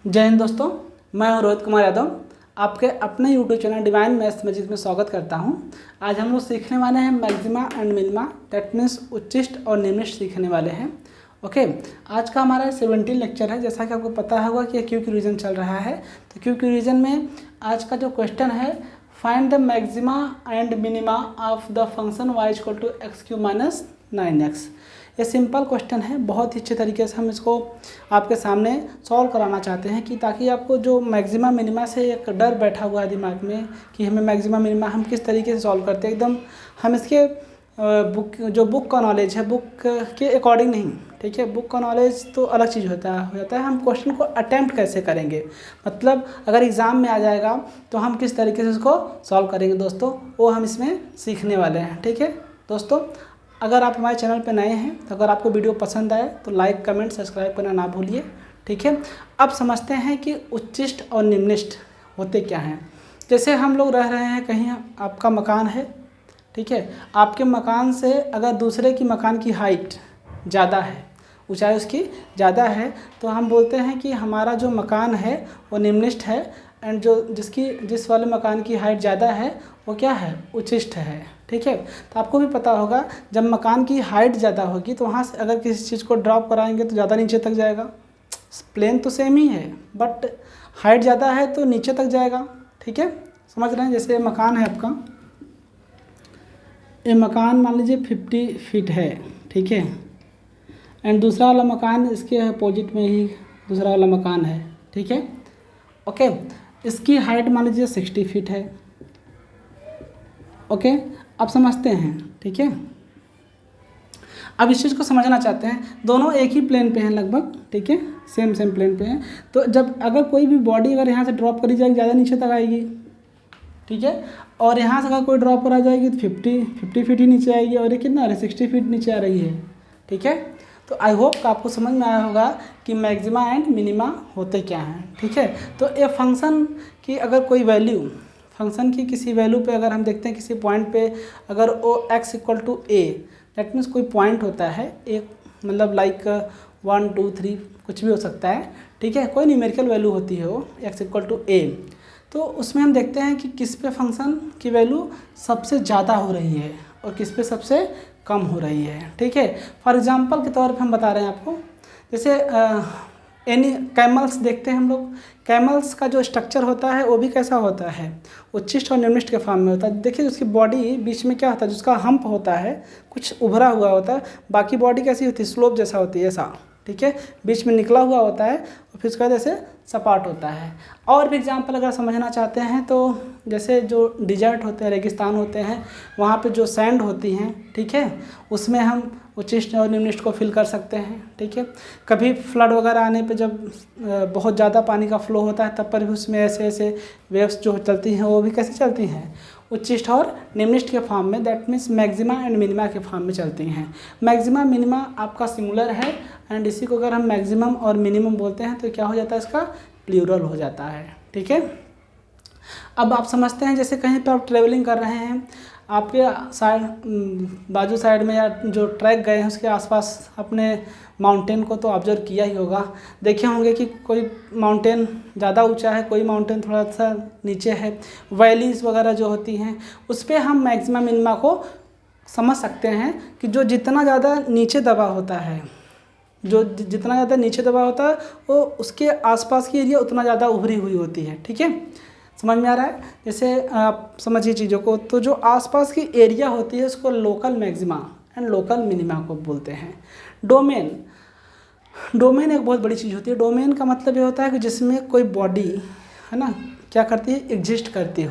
जय हिंद दोस्तों, मैं हूं रोहित कुमार यादव। आपके अपने YouTube channel divine maths magic में स्वागत करता हूं। आज हम लोग सीखने वाले हैं maxima and minima, that means उच्चिष्ट और निम्निष्ट सीखने वाले हैं। ओके, आज का हमारा 17 लेक्चर है। जैसा कि आपको पता होगा कि क्यूक्यू रीजन चल रहा है, तो क्यूक्यू रीजन में आज का जो क्वेश्चन है, find the maxima and minima of the function y equal to x cube minus 9x। ये सिंपल क्वेश्चन है, बहुत ही अच्छे तरीके से हम इसको आपके सामने सॉल्व कराना चाहते हैं कि ताकि आपको जो मैक्सिमा मिनिमा से एक डर बैठा हुआ है दिमाग में कि हमें मैक्सिमा मिनिमा हम किस तरीके से सॉल्व करते हैं, एकदम हम इसके बुक का नॉलेज है, बुक के अकॉर्डिंग नहीं, ठीक है। बुक का नॉलेज तो अलग चीज़ हो जाता है, हम क्वेश्चन को अटैम्प्ट कैसे करेंगे, मतलब अगर एग्ज़ाम में आ जाएगा तो हम किस तरीके से उसको सॉल्व करेंगे दोस्तों, वो हम इसमें सीखने वाले हैं, ठीक है दोस्तों। अगर आप हमारे चैनल पर नए हैं तो अगर आपको वीडियो पसंद आए तो लाइक कमेंट सब्सक्राइब करना ना भूलिए, ठीक है। अब समझते हैं कि उच्चिष्ट और निम्निष्ट होते क्या हैं। जैसे हम लोग रह रहे हैं, कहीं आपका मकान है, ठीक है। आपके मकान से अगर दूसरे की मकान की हाइट ज़्यादा है, ऊंचाई उसकी ज़्यादा है, तो हम बोलते हैं कि हमारा जो मकान है वो निम्निष्ट है, एंड जो जिस वाले मकान की हाइट ज़्यादा है वो क्या है, उच्चिष्ट है, ठीक है। तो आपको भी पता होगा जब मकान की हाइट ज़्यादा होगी तो वहाँ से अगर किसी चीज़ को ड्रॉप कराएंगे तो ज़्यादा नीचे तक जाएगा। प्लेन तो सेम ही है बट हाइट ज़्यादा है तो नीचे तक जाएगा, ठीक है। समझ रहे हैं। जैसे मकान है आपका, ये मकान मान लीजिए 50 फीट है, ठीक है, एंड दूसरा वाला मकान इसके अपोजिट में ही दूसरा वाला मकान है, ठीक है। ओके, इसकी हाइट मान लीजिए 60 फीट है। ओके, अब समझते हैं, ठीक है। अब इस चीज़ को समझना चाहते हैं, दोनों एक ही प्लेन पे हैं लगभग, ठीक है, सेम प्लेन पे हैं। तो जब अगर कोई भी बॉडी अगर यहाँ से ड्रॉप करी जाएगी ज़्यादा नीचे तक आएगी, ठीक है, और यहाँ से अगर कोई ड्रॉप करा जाएगी तो 50 फीट ही नीचे आएगी, और ये कितना आ रहा है, 60 फीट नीचे आ रही है, ठीक है। तो आई होप कि आपको समझ में आया होगा कि मैक्सिमा एंड मिनिमा होते क्या हैं, ठीक है। तो ये फंक्शन की अगर कोई वैल्यू, फंक्शन की किसी वैल्यू पे अगर हम देखते हैं किसी पॉइंट पे, अगर वो x equal to a, that means कोई पॉइंट होता है एक, मतलब लाइक 1 2 3 कुछ भी हो सकता है, ठीक है, कोई न्यूमेरिकल वैल्यू होती है वो x इक्वल टू ए, तो उसमें हम देखते हैं कि किस पे फंक्शन की वैल्यू सबसे ज़्यादा हो रही है और किस पे सबसे कम हो रही है, ठीक है। फॉर एग्जांपल के तौर पे हम बता रहे हैं आपको, जैसे कैमल्स देखते हैं हम लोग, कैमल्स का जो स्ट्रक्चर होता है वो भी कैसा होता है, उच्चिष्ट और निम्निष्ट के फॉर्म में होता है। देखिए उसकी बॉडी बीच में क्या होता है, जिसका हम्प होता है कुछ उभरा हुआ होता है, बाकी बॉडी कैसी होती है, स्लोप जैसा होती है, ऐसा, ठीक है, बीच में निकला हुआ होता है और फिर उसके बाद ऐसे सपाट होता है। और भी एग्जांपल अगर समझना चाहते हैं तो जैसे जो डिजर्ट होते हैं, रेगिस्तान होते हैं, वहाँ पे जो सैंड होती हैं, ठीक है, उसमें हम उच्चिष्ट और निम्निष्ट को फिल कर सकते हैं, ठीक है। कभी फ्लड वगैरह आने पे जब बहुत ज़्यादा पानी का फ्लो होता है तब पर भी उसमें ऐसे ऐसे वेव्स जो चलती हैं वो भी कैसे चलती हैं, उच्चिष्ट और निम्निष्ट के फॉर्म में, that means maxima and minima के फॉर्म में चलती हैं। मैक्सिमा मिनिमा आपका सिंगुलर है, एंड इसी को अगर हम मैक्सिमम और मिनिमम बोलते हैं तो क्या हो जाता है, इसका प्लूरल हो जाता है, ठीक है। अब आप समझते हैं, जैसे कहीं पर आप ट्रेवलिंग कर रहे हैं, आपके साइड बाजू साइड में या जो ट्रैक गए हैं उसके आसपास अपने माउंटेन को तो ऑब्जर्व किया ही होगा, देखे होंगे कि कोई माउंटेन ज़्यादा ऊंचा है, कोई माउंटेन थोड़ा सा नीचे है, वैलीज वगैरह जो होती हैं उस पर हम मैक्सिमा मिनिमा को समझ सकते हैं कि जो जितना ज़्यादा नीचे दबा होता है, जो जितना ज़्यादा नीचे दबा होता है वो उसके आसपास की एरिया उतना ज़्यादा उभरी हुई होती है, ठीक है। समझ में आ रहा है। जैसे आप समझिए चीज़ों को, तो जो आसपास की एरिया होती है उसको local maxima and local minima को बोलते हैं। डोमेन एक बहुत बड़ी चीज़ होती है। डोमेन का मतलब ये होता है कि जिसमें कोई बॉडी है ना क्या करती है, एग्जिस्ट करती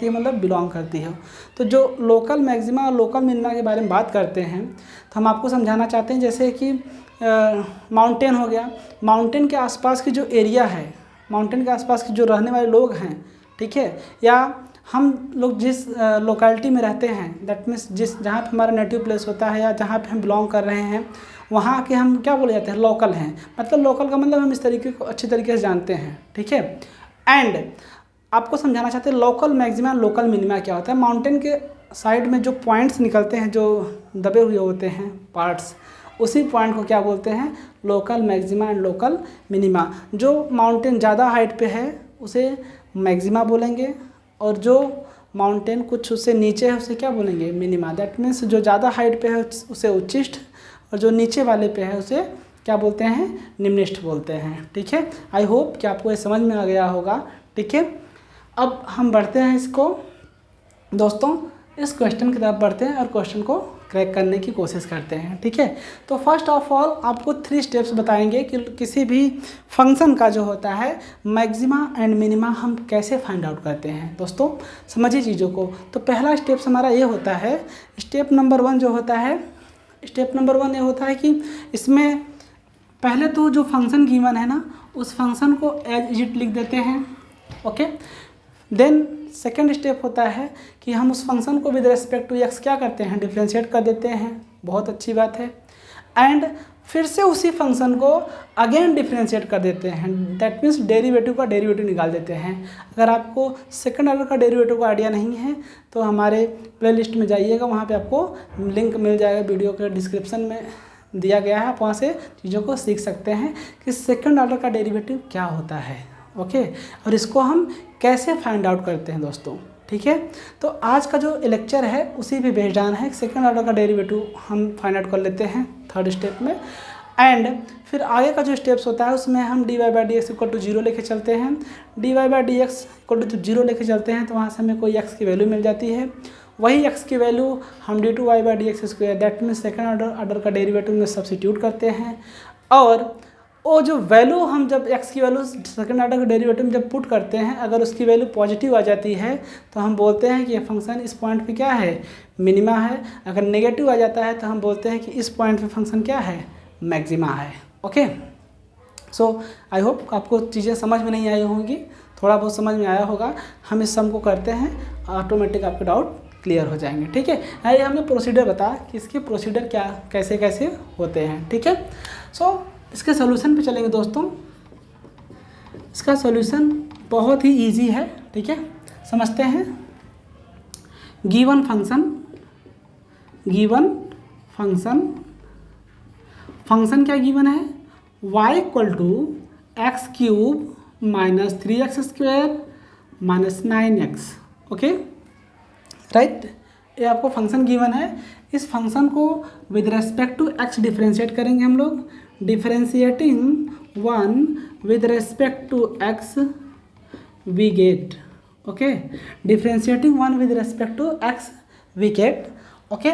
है मतलब बिलोंग करती है। तो जो लोकल मैक्सिमा और लोकल मिनिमा के बारे में बात करते हैं तो हम आपको समझाना चाहते हैं, जैसे कि माउंटेन हो गया, माउंटेन के आसपास की जो एरिया है, माउंटेन के आसपास के जो रहने वाले लोग हैं, ठीक है, या हम लोग जिस लोकेलिटी में रहते हैं, दैट मीन्स जहाँ पे हमारा नेटिव प्लेस होता है या जहाँ पे हम बिलोंग कर रहे हैं, वहाँ के हम क्या बोले जाते हैं, लोकल हैं। मतलब लोकल का मतलब हम इस तरीके को अच्छी तरीके से जानते हैं, ठीक है। एंड आपको समझाना चाहते हैं लोकल मैक्सिमा लोकल मिनिमा क्या होता है। माउंटेन के साइड में जो पॉइंट्स निकलते हैं, जो दबे हुए होते हैं पार्ट्स, उसी पॉइंट को क्या बोलते हैं, local maxima and local minima. जो माउंटेन ज़्यादा हाइट पे है उसे मैक्सिमा बोलेंगे, और जो माउंटेन कुछ उससे नीचे है उसे क्या बोलेंगे, मिनिमा। दैट मीन्स जो ज़्यादा हाइट पे है उसे उच्चिष्ट, और जो नीचे वाले पे है उसे क्या बोलते हैं, निम्निष्ठ बोलते हैं। ठीक है, आई होप कि आपको ये समझ में आ गया होगा। ठीक है, अब हम बढ़ते हैं इसको दोस्तों, इस क्वेश्चन की तरफ बढ़ते हैं और क्वेश्चन को क्रैक करने की कोशिश करते हैं। ठीक है, तो फर्स्ट ऑफ ऑल आपको 3 स्टेप्स बताएंगे कि किसी भी फंक्शन का जो होता है मैक्सिमा एंड मिनिमा हम कैसे फाइंड आउट करते हैं। दोस्तों समझिए चीज़ों को। तो पहला स्टेप हमारा ये होता है, स्टेप नंबर 1 जो होता है, स्टेप नंबर 1 ये होता है कि इसमें पहले तो जो फंक्शन गिवन है ना, उस फंक्शन को एज इट लिख देते हैं। ओके, देन सेकेंड स्टेप होता है कि हम उस फंक्शन को विद रेस्पेक्ट टू एक्स क्या करते हैं, डिफ्रेंशिएट कर देते हैं। बहुत अच्छी बात है। एंड फिर से उसी फंक्शन को अगेन डिफ्रेंशिएट कर देते हैं। दैट मीन्स डेरिवेटिव का डेरिवेटिव निकाल देते हैं। अगर आपको सेकंड ऑर्डर का डेरिवेटिव का आइडिया नहीं है तो हमारे प्लेलिस्ट में जाइएगा, वहाँ पे आपको लिंक मिल जाएगा, वीडियो के डिस्क्रिप्शन में दिया गया है। आप वहाँ से चीज़ों को सीख सकते हैं कि सेकंड ऑर्डर का डेरिवेटिव क्या होता है। ओके, और इसको हम कैसे फाइंड आउट करते हैं दोस्तों। ठीक है, तो आज का जो लेक्चर है उसी पे बेस्ड ऑन है। सेकंड ऑर्डर का डेरिवेटिव हम फाइंड आउट कर लेते हैं थर्ड स्टेप में, एंड फिर आगे का जो स्टेप्स होता है उसमें हम dy/dx इक्वल टू 0 लेके चलते हैं। dy/dx इक्वल टू जब 0 लेके चलते हैं तो वहाँ से हमें कोई x की वैल्यू मिल जाती है। वही x की वैल्यू हम d2y/dx² that means second order का डेरिवेटिव में सब्सिट्यूट करते हैं, और वो जो वैल्यू हम जब x की वैल्यू सेकंड ऑर्डर के डेरिवेटिव में जब पुट करते हैं, अगर उसकी वैल्यू पॉजिटिव आ जाती है तो हम बोलते हैं कि ये फंक्शन इस पॉइंट पे क्या है, मिनिमा है। अगर नेगेटिव आ जाता है तो हम बोलते हैं कि इस पॉइंट पे फंक्शन क्या है, मैक्सिमा है। ओके, सो आई होप आपको चीज़ें समझ में नहीं आई होंगी, थोड़ा बहुत समझ में आया होगा। हम इस सम को करते हैं, ऑटोमेटिक आपके डाउट क्लियर हो जाएंगे। ठीक है, ये हमने प्रोसीजर बताया कि इसके प्रोसीजर क्या कैसे कैसे होते हैं। ठीक है, सो इसके सॉल्यूशन पे चलेंगे दोस्तों। इसका सॉल्यूशन बहुत ही इजी है। ठीक है, समझते हैं। गिवन फंक्शन क्या गिवन है, y equal to x³ minus 3x² minus 9x। Okay right, ये आपको फंक्शन गिवन है। इस फंक्शन को with respect to x differentiate करेंगे हम लोग। Differentiating 1 with respect to x we get. Okay, differentiating 1 with respect to x we get. Okay,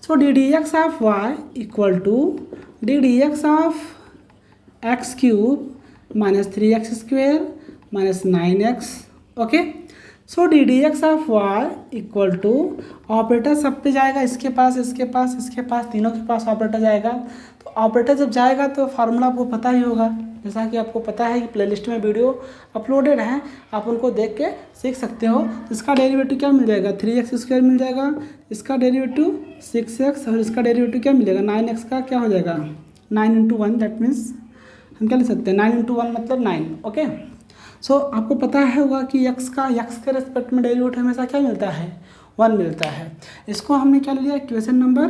so ddx of y equal to ddx of x³ minus 3x² minus 9x। Okay, so ddx of y equal to operator सब पे जाएगा, इसके पास इसके पास इसके पास, तीनों के पास operator जाएगा। तो ऑपरेटर जब जाएगा तो फार्मूला आपको पता ही होगा, जैसा कि आपको पता है कि प्लेलिस्ट में वीडियो अपलोडेड हैं, आप उनको देख के सीख सकते हो। तो इसका डेरिवेटिव क्या मिल जाएगा, 3x² मिल जाएगा, इसका डेरिवेटिव 6x, और इसका डेरिवेटिव क्या मिलेगा, 9x का क्या हो जाएगा, 9 × 1। दैट मीन्स हम क्या लिख सकते हैं, 9 × 1 मतलब 9। ओके, सो आपको पता है होगा कि x के रेस्पेक्ट में डेरिवेटिव हमेशा क्या मिलता है, 1 मिलता है। इसको हमने क्या ले लिया, क्वेश्चन नंबर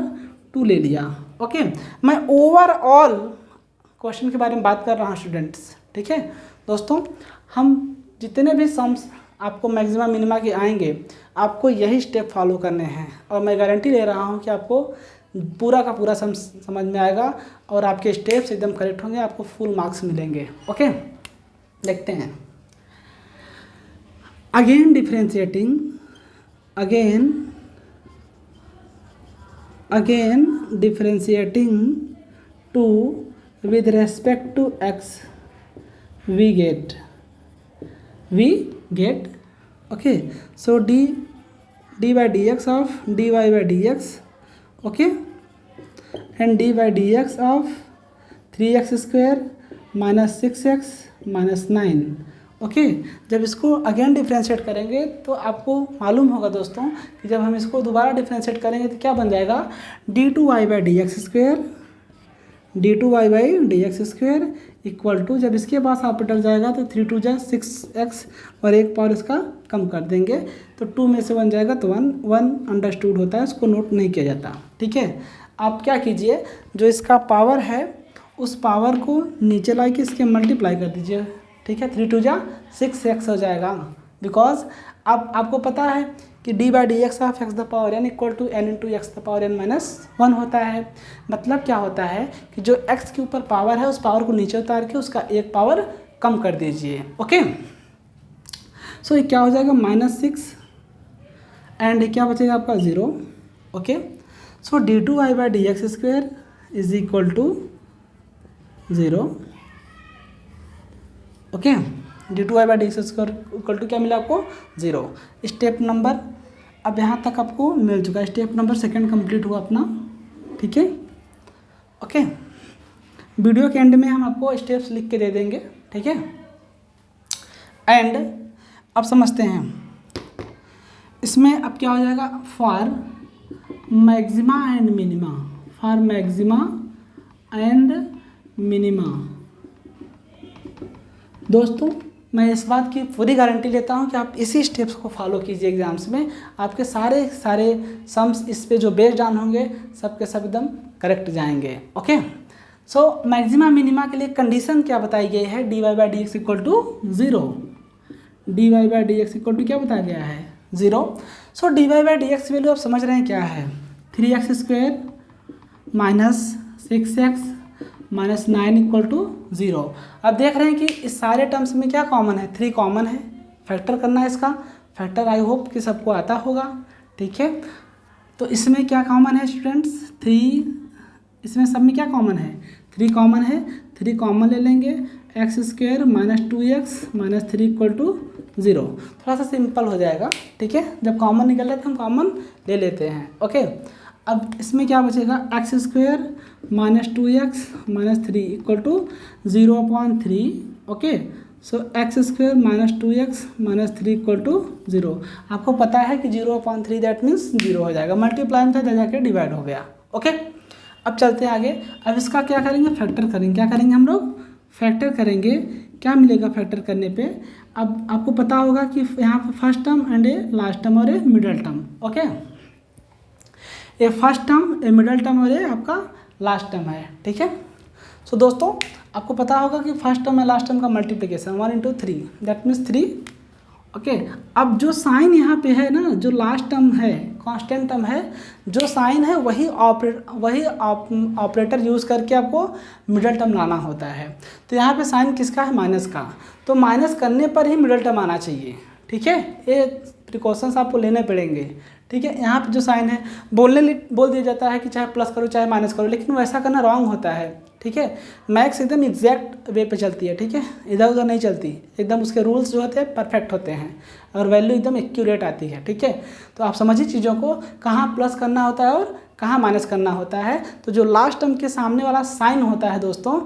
2 ले लिया। ओके, मैं ओवरऑल क्वेश्चन के बारे में बात कर रहा हूँ स्टूडेंट्स। ठीक है दोस्तों, हम जितने भी सम्स आपको मैक्सिमा मिनिमा के आएंगे, आपको यही स्टेप फॉलो करने हैं, और मैं गारंटी ले रहा हूँ कि आपको पूरा का पूरा सम समझ में आएगा और आपके स्टेप्स एकदम करेक्ट होंगे, आपको फुल मार्क्स मिलेंगे। ओके, देखते हैं। Again differentiating two with respect to x we get okay, so d/dx of dy/dx, okay, and d/dx of 3x² minus 6x minus 9। Okay, जब इसको अगेन डिफ्रेंशिएट करेंगे तो आपको मालूम होगा दोस्तों कि जब हम इसको दोबारा डिफ्रेंशिएट करेंगे तो क्या बन जाएगा, d2y/dx² इक्वल टू, जब इसके पास ऑपरेटर जाएगा तो 3 × 2 = 6x, और एक पावर इसका कम कर देंगे तो 2 में से 1 जाएगा तो 1 अंडरस्टूड होता है, इसको नोट नहीं किया जाता। ठीक है, आप क्या कीजिए, जो इसका पावर है उस पावर को नीचे ला के इसके मल्टीप्लाई कर दीजिए, ठीक है। 3 2 जा 6x हो जाएगा, बिकॉज अब आपको पता है कि d by D x of x the power n equal to n into x the power n minus 1 होता है। मतलब क्या होता है कि जो x के ऊपर पावर है उस पावर को नीचे उतार के उसका एक पावर कम कर दीजिए, ओके। सो ये क्या हो जाएगा -6 एंड क्या बचेगा आपका 0, okay. So d two y by D x square is equal to 0, okay. D two y by D x square equal to क्या मिला आपको 0। स्टेप नंबर अब यहाँ तक आपको मिल चुका है, स्टेप नंबर 2 कंप्लीट हुआ अपना, ठीक है, ओके। वीडियो के एंड में हम आपको स्टेप्स लिख के दे देंगे, ठीक है। एंड अब समझते हैं इसमें अब क्या हो जाएगा, for maxima and minima, for maxima and minima. दोस्तों मैं इस बात की पूरी गारंटी लेता हूं कि आप इसी स्टेप्स को फॉलो कीजिए एग्जाम्स में, आपके सारे सम्स इस पे जो बेस्ड ऑन होंगे सब के सब एकदम करेक्ट जाएंगे, ओके। सो मैक्सिमा मिनिमा के लिए कंडीशन क्या बताई गई है, D Y by D X equal to 0, D Y by D X equal to क्या बताया गया है 0। So D Y by D X value आप समझ रहे हैं क्या है, 3x square minus 6x minus 9 equal to 0। अब देख रहे हैं कि इस सारे टर्म्स में क्या कॉमन है, 3 कॉमन है, फैक्टर करना है इसका, फैक्टर आई होप कि सबको आता होगा, ठीक है। तो इसमें क्या कॉमन है स्टूडेंट्स, 3, इसमें सब में क्या कॉमन है 3 कॉमन है, 3 कॉमन ले लेंगे, x square minus 2x minus 3 equal to 0। थोड़ा सा सिंपल हो जाएगा, ठीक है, जब कॉमन निकल रहा है तो हम कॉमन ले लेते हैं, ओके। अब इसमें क्या बचेगा, x square minus 2x minus 3 equal to 0/3, okay. So x square minus 2x minus 3 equal to 0। आपको पता है कि 0/3 दैट मीन्स 0 हो जाएगा, मल्टीप्लाई में था जाके डिवाइड हो गया, ओके। अब चलते हैं आगे, अब इसका क्या करेंगे, फैक्टर करेंगे, क्या करेंगे हम लोग, फैक्टर करेंगे। क्या मिलेगा फैक्टर करने पे, अब आपको पता होगा कि यहाँ पे first term and A last term और ए मिडल टर्म, ओके। ये फर्स्ट टर्म, ए मिडल टर्म और ये आपका लास्ट टर्म है, ठीक है। सो दोस्तों आपको पता होगा कि फर्स्ट टर्म और लास्ट टर्म का multiplication 1 into 3 that means 3, okay. अब जो साइन यहाँ पे है ना, जो लास्ट टर्म है कांस्टेंट टर्म है, जो साइन है वही ऑपरेटर यूज़ करके आपको मिडल टर्म लाना होता है। तो यहाँ पे साइन किसका है, माइनस का, तो माइनस करने पर ही मिडल टर्म आना चाहिए, ठीक है। ये प्रिकॉशंस आपको लेने पड़ेंगे, ठीक है। यहाँ पे जो साइन है बोल दिया जाता है कि चाहे प्लस करो चाहे माइनस करो, लेकिन वैसा करना रॉन्ग होता है, ठीक है। मैथ्स एकदम एग्जैक्ट वे पे चलती है, ठीक है, इधर उधर नहीं चलती, एकदम उसके रूल्स जो होते हैं परफेक्ट होते हैं और वैल्यू एकदम एक्यूरेट आती है, ठीक है। तो आप समझिए चीज़ों को, कहाँ प्लस करना होता है और कहाँ माइनस करना होता है। तो जो लास्ट टर्म के सामने वाला साइन होता है दोस्तों,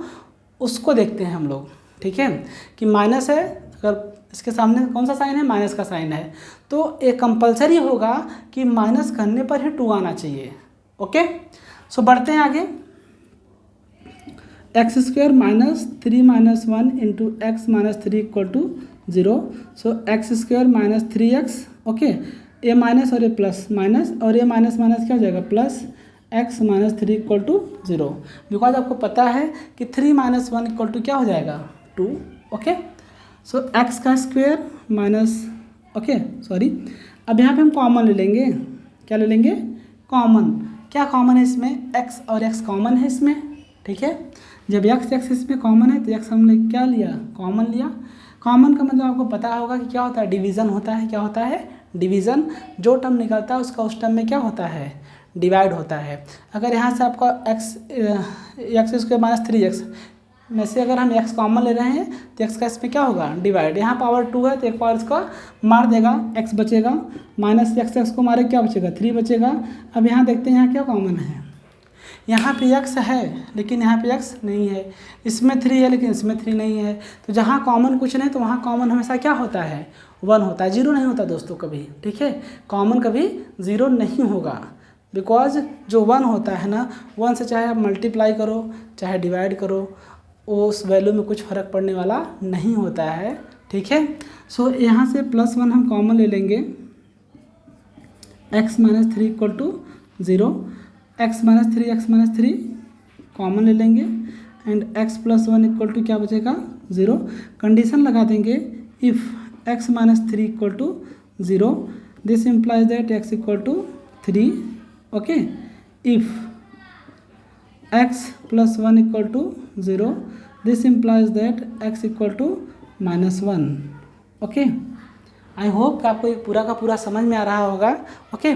उसको देखते हैं हम लोग, ठीक है, कि माइनस है, अगर इसके सामने कौन सा साइन है, माइनस का साइन है, तो ये कंपलसरी होगा कि माइनस करने पर ही 2 आना चाहिए, ओके। सो बढ़ते हैं आगे, x square minus 3 minus 1 into x minus 3 equal to 0। So x square minus 3x, okay, a minus और ए प्लस माइनस, और ए माइनस माइनस क्या हो जाएगा plus, x minus 3 equal to 0। Because आपको पता है कि 3 माइनस 1 इक्वल टू क्या हो जाएगा 2, ओके। सो एक्स का स्क्वायर माइनस, ओके सॉरी, अब यहाँ पे हम कॉमन ले लेंगे, क्या ले लेंगे, कॉमन। क्या कॉमन है इसमें, x और x कॉमन है इसमें, ठीक है। जब x इसमें कॉमन है तो x हमने क्या लिया, कॉमन लिया। कॉमन का मतलब आपको पता होगा कि क्या होता है, डिवीज़न होता है, क्या होता है, डिवीज़न। जो टर्म निकलता है उसका उस टर्म में क्या होता है, डिवाइड होता है। अगर यहाँ से आपका एक्स स्क्वायर माइनस 3x में से अगर हम x कॉमन ले रहे हैं तो x का इसमें क्या होगा, डिवाइड। यहाँ पावर 2 है तो एक पावर इसका मार देगा, x बचेगा, माइनस x को मारे क्या बचेगा, 3 बचेगा। अब यहाँ देखते हैं यहाँ क्या कॉमन है, यहाँ पे x है लेकिन यहाँ पे x नहीं है, इसमें 3 है लेकिन इसमें 3 नहीं है। तो जहाँ कॉमन कुछ नहीं तो वहाँ कॉमन हमेशा क्या होता है, 1 होता है, 0 नहीं होता दोस्तों कभी, ठीक है। कॉमन कभी 0 नहीं होगा, बिकॉज जो 1 होता है ना, 1 से चाहे आप मल्टीप्लाई करो चाहे डिवाइड करो, उस वैल्यू में कुछ फ़र्क पड़ने वाला नहीं होता है, ठीक है। सो यहाँ से +1 हम कॉमन ले लेंगे, x minus 3 equal to 0। X minus three common ले लेंगे and x plus one equal to क्या बचेगा 0। कंडीशन लगा देंगे if x minus three equal to 0 this implies that x equal to 3। Okay, if x plus one equal to 0 this implies that x equal to -1। Okay, I hope कि आपको ये पूरा का पूरा समझ में आ रहा होगा। ओके,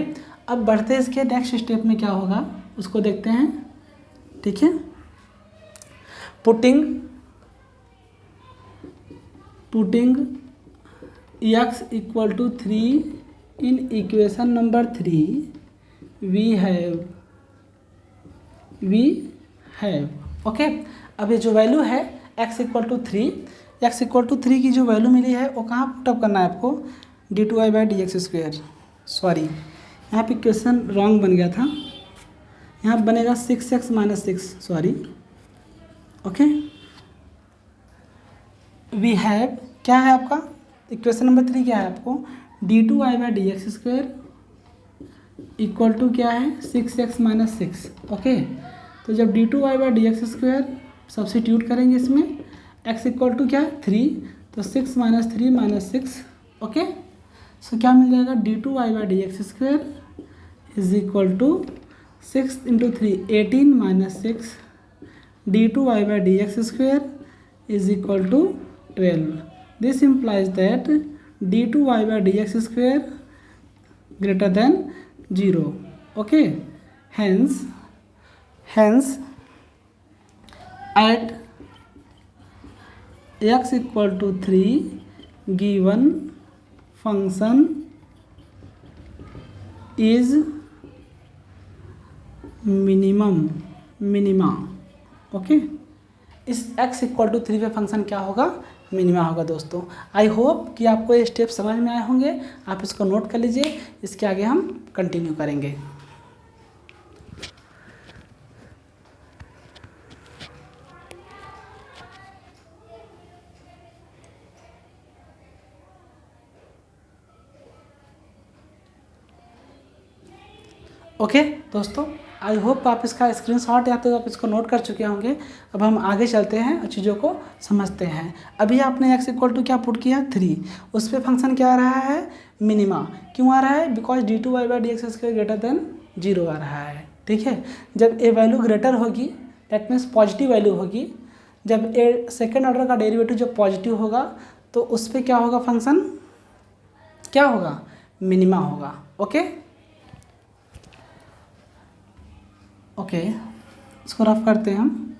अब बढ़ते हैं इसके नेक्स्ट स्टेप में क्या होगा उसको देखते हैं। ठीक है, putting x equal to 3 in equation number 3 we have okay. अब ये जो वैल्यू है x इक्वल टू 3 की जो वैल्यू मिली है वो कहाँ पुटअप करना है आपको, d2y/dx²। सॉरी, यहाँ पे क्वेश्चन रॉन्ग बन गया था, यहाँ बनेगा 6x - 6। Sorry, okay. We have क्या है आपका इक्वेशन नंबर 3 क्या है आपको, d2y/dx² इक्वल टू क्या है 6x - 6। ओके, तो जब d2y/dx² सब्सिट्यूट करेंगे इसमें x इक्वल टू क्या है 3, तो 6 - 3 - 6। ओके, सो क्या मिल जाएगा d2y/dx² is equal to 6 × 3 18 - 6 d2y/dx² is equal to 12. This implies that d2y/dx² greater than 0. Okay, hence at x equal to 3 given function is minima. Okay, इस x equal to 3 पे function क्या होगा, minima होगा। दोस्तों, आई hope कि आपको ये step समझ में आए होंगे, आप इसको नोट कर लीजिए, इसके आगे हम कंटिन्यू करेंगे। ओके दोस्तों, आई होप आप इसका स्क्रीनशॉट या तो आप इसको नोट कर चुके होंगे। अब हम आगे चलते हैं और चीज़ों को समझते हैं। अभी आपने x इक्वल टू क्या पुट किया 3, उस पर फंक्शन क्या आ रहा है मिनिमा। क्यों आ रहा है, बिकॉज d2y/dx² ग्रेटर देन 0 आ रहा है। ठीक है, जब ए वैल्यू ग्रेटर होगी दैट मीन्स पॉजिटिव वैल्यू होगी, जब ए सेकेंड ऑर्डर का डेरिवेटिव जब पॉजिटिव होगा तो उस पर क्या होगा, फंक्शन क्या होगा, मिनिमा होगा। ओके, इसको रफ करते हैं हम।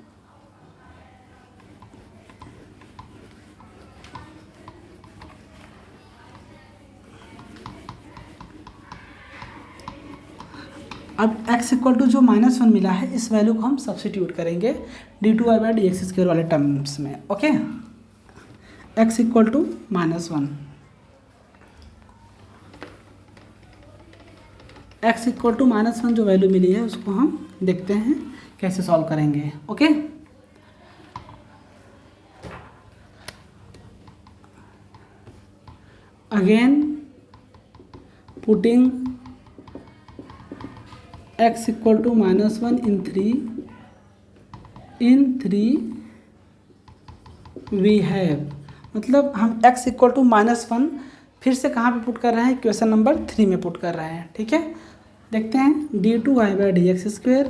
अब x इक्वल टू जो -1 मिला है इस वैल्यू को हम सब्सिट्यूट करेंगे d2y/dx² वाले टर्म्स में। Okay, x equal to -1, x equal to -1 जो वैल्यू मिली है उसको हम देखते हैं कैसे सॉल्व करेंगे। Okay, again putting x equal to -1 in 3 we have, मतलब हम x इक्वल टू -1 फिर से कहाँ पे पुट कर रहे हैं, क्वेश्चन नंबर 3 में पुट कर रहे हैं। ठीक है, देखते हैं d2y/dx²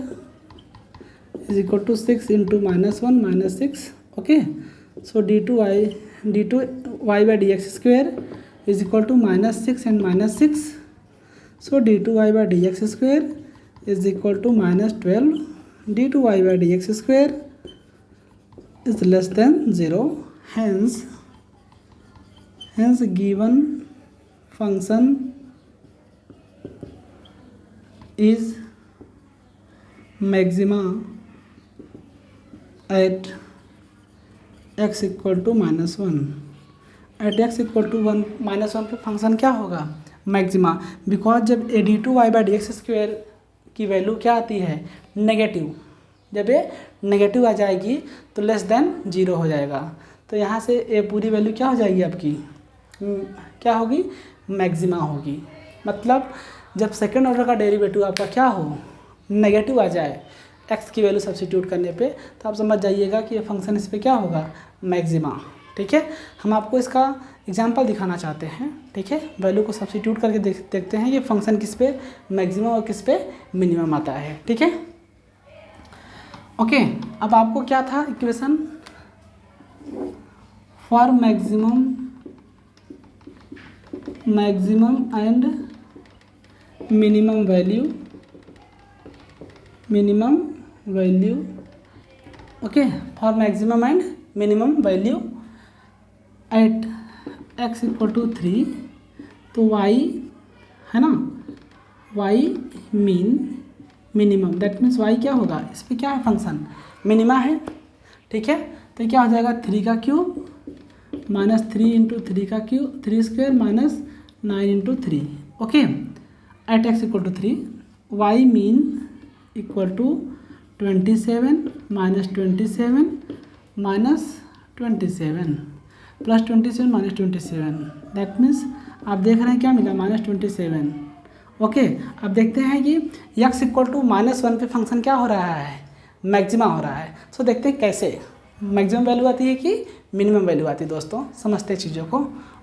is equal to 6 × -1 - 6। Okay, so d2y/dx² is equal to -6 and -6, so d2y/dx² is equal to -12, d2y/dx² is less than 0, hence given function is maxima at x equal to -1। At x equal to -1 पे function क्या होगा, maxima, because जब d2y/dx² की value क्या आती है negative, जब ये नेगेटिव आ जाएगी तो लेस देन 0 हो जाएगा, तो यहाँ से ये पूरी वैल्यू क्या हो जाएगी आपकी, क्या होगी, मैक्सिमा होगी। मतलब जब सेकेंड ऑर्डर का डेरिवेटिव आपका क्या हो नेगेटिव आ जाए x की वैल्यू सब्स्टिट्यूट करने पे, तो आप समझ जाइएगा कि ये फंक्शन इस पे क्या होगा, मैक्सिमा। ठीक है, हम आपको इसका एग्जांपल दिखाना चाहते हैं। ठीक है, वैल्यू को सब्स्टिट्यूट करके देखते हैं ये फंक्शन किस पे मैक्सिमम और किस पे मिनिमम आता है। ठीक है, ओके। अब आपको क्या था equation, for maximum and minimum value, okay, for maximum and minimum value at x equal to 3, तो y है ना, y minimum, that means y क्या होगा, इस पर क्या है फंक्शन, मिनिमा है। ठीक है, तो क्या हो जाएगा 3 का क्यूब माइनस 3 इंटू 3 का cube 3 square minus 9 into 3, okay, at x equal to 3, y mean equal to 27 minus 27 minus 27 plus 27 minus 27, that means आप देख रहे हैं क्या मिला, माइनस 27। ओके, अब देखते हैं कि x इक्वल टू -1 पे फंक्शन क्या हो रहा है, मैक्सिमा हो रहा है। सो देखते हैं कैसे मैक्सिमम वैल्यू आती है कि मिनिमम वैल्यू आती है। दोस्तों समझते हैं चीज़ों को।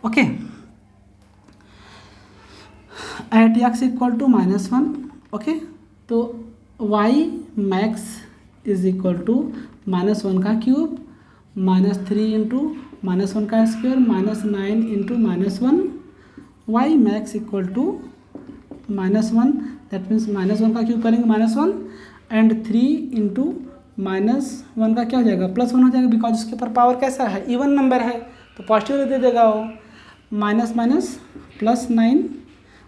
Okay, at x equal to -1, okay, तो y max is equal to -1 का क्यूब माइनस 3 इंटू -1 का square minus 9 into -1, y max equal to -1, that means -1 का क्यूब करेंगे -1 एंड 3 इंटू -1 का क्या हो जाएगा, +1 हो जाएगा, बिकॉज उसके ऊपर पावर कैसा है, इवन नंबर है तो पॉजिटिव दे देगा वो, minus minus +9,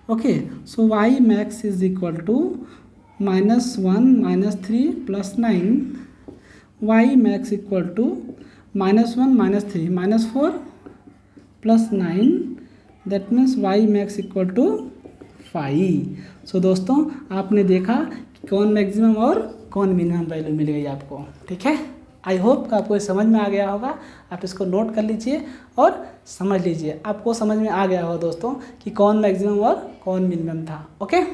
okay. So y max is equal to -1 -3 +9, y max equal to -1 -3 -4 +9, that means y max equal to 5। So दोस्तों आपने देखा कि कौन मैक्सिमम और कौन मिनिमम वैल्यू मिल गई आपको। ठीक है, आई होप कि आपको ये समझ में आ गया होगा। आप इसको नोट कर लीजिए और समझ लीजिए, आपको समझ में आ गया होगा दोस्तों कि कौन मैक्सिमम और कौन मिनिमम था। ओके,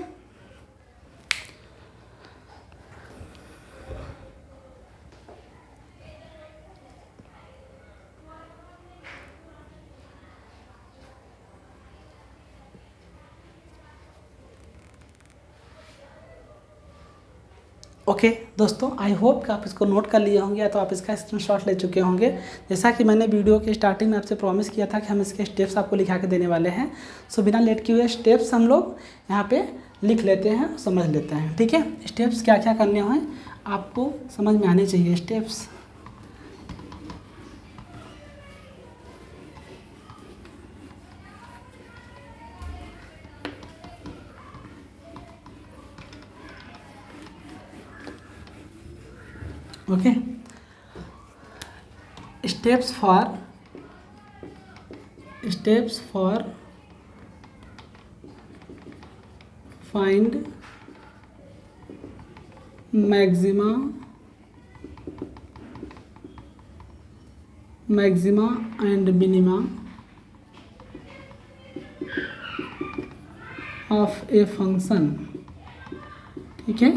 ओके दोस्तों, आई होप कि आप इसको नोट कर लिए होंगे या तो आप इसका स्क्रीनशॉट ले चुके होंगे। जैसा कि मैंने वीडियो के स्टार्टिंग में आपसे प्रॉमिस किया था कि हम इसके स्टेप्स आपको लिखा के देने वाले हैं। सो बिना लेट किए हुए स्टेप्स हम लोग यहाँ पे लिख लेते हैं, समझ लेते हैं। ठीक है, स्टेप्स क्या क्या करने हैं आपको समझ में आने चाहिए steps. Okay, steps for find maxima and minima of a function. ठीक है,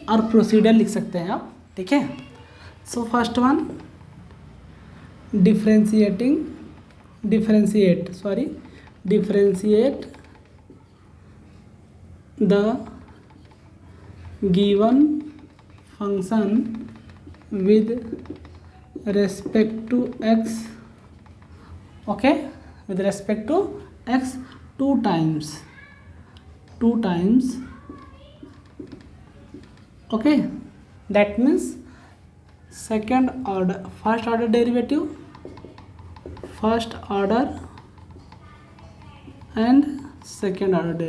और प्रोसीडर लिख सकते हैं आप। ठीक है, so first one differentiate the given function with respect to x, okay, with respect to x टू टाइम्स, okay, that means first order derivative and second order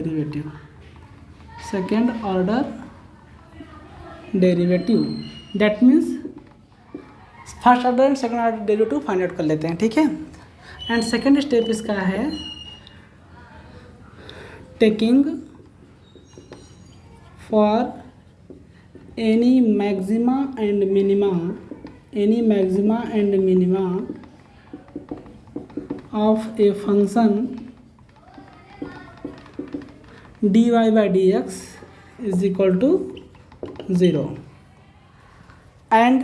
derivative, that means first order and second order derivative find out कर लेते हैं। ठीक है, and second step इसका है taking for any maxima and minima of a function dy/dx is equal to 0 and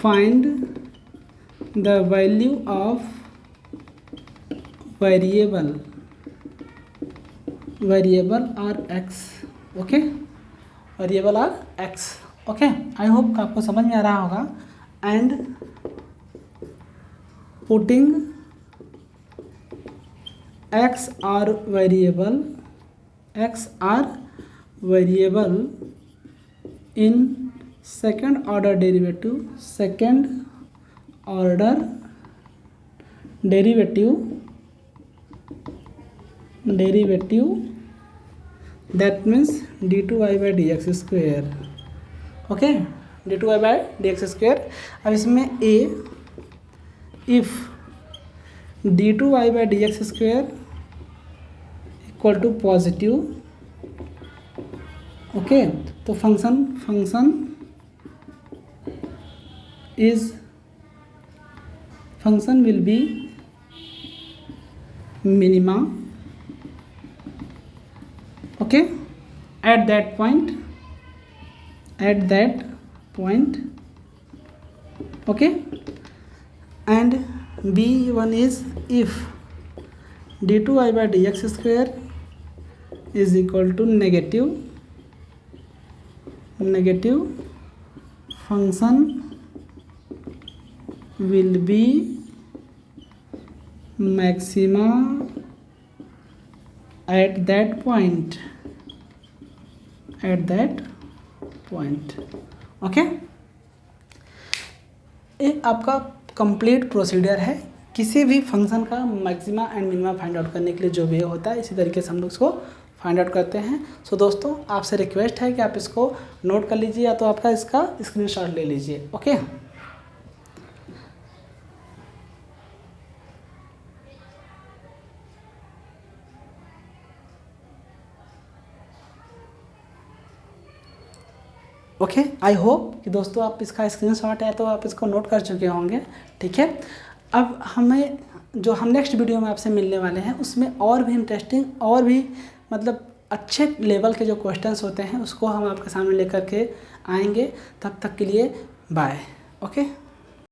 find the value of variable or x. Okay, variable और x. Okay, I hope आपको समझ में आ रहा होगा. And putting x or variable in second order derivative that means d2y/dx square. Okay, d2y/dx square. अब इसमें a if d2y/dx square equal to positive. Okay, तो function will be minima. Okay, at that point, okay, and b1 is if d2y/dx square is equal to negative, function will be maxima at that point. Okay, ये आपका complete procedure है किसी भी function का maxima and minima find out करने के लिए. जो वे होता है इसी तरीके से हम लोग इसको फाइंड आउट करते हैं. सो दोस्तों, आपसे रिक्वेस्ट है कि आप इसको नोट कर लीजिए या तो आपका इसका स्क्रीनशॉट ले लीजिए. ओके, ओके, आई होप कि दोस्तों आप इसका स्क्रीनशॉट है तो आप इसको नोट कर चुके होंगे. ठीक है, अब हमें जो हम नेक्स्ट वीडियो में आपसे मिलने वाले हैं उसमें और भी इंटरेस्टिंग और भी मतलब अच्छे लेवल के जो क्वेश्चंस होते हैं उसको हम आपके सामने लेकर के आएंगे. तब तक के लिए बाय. ओके.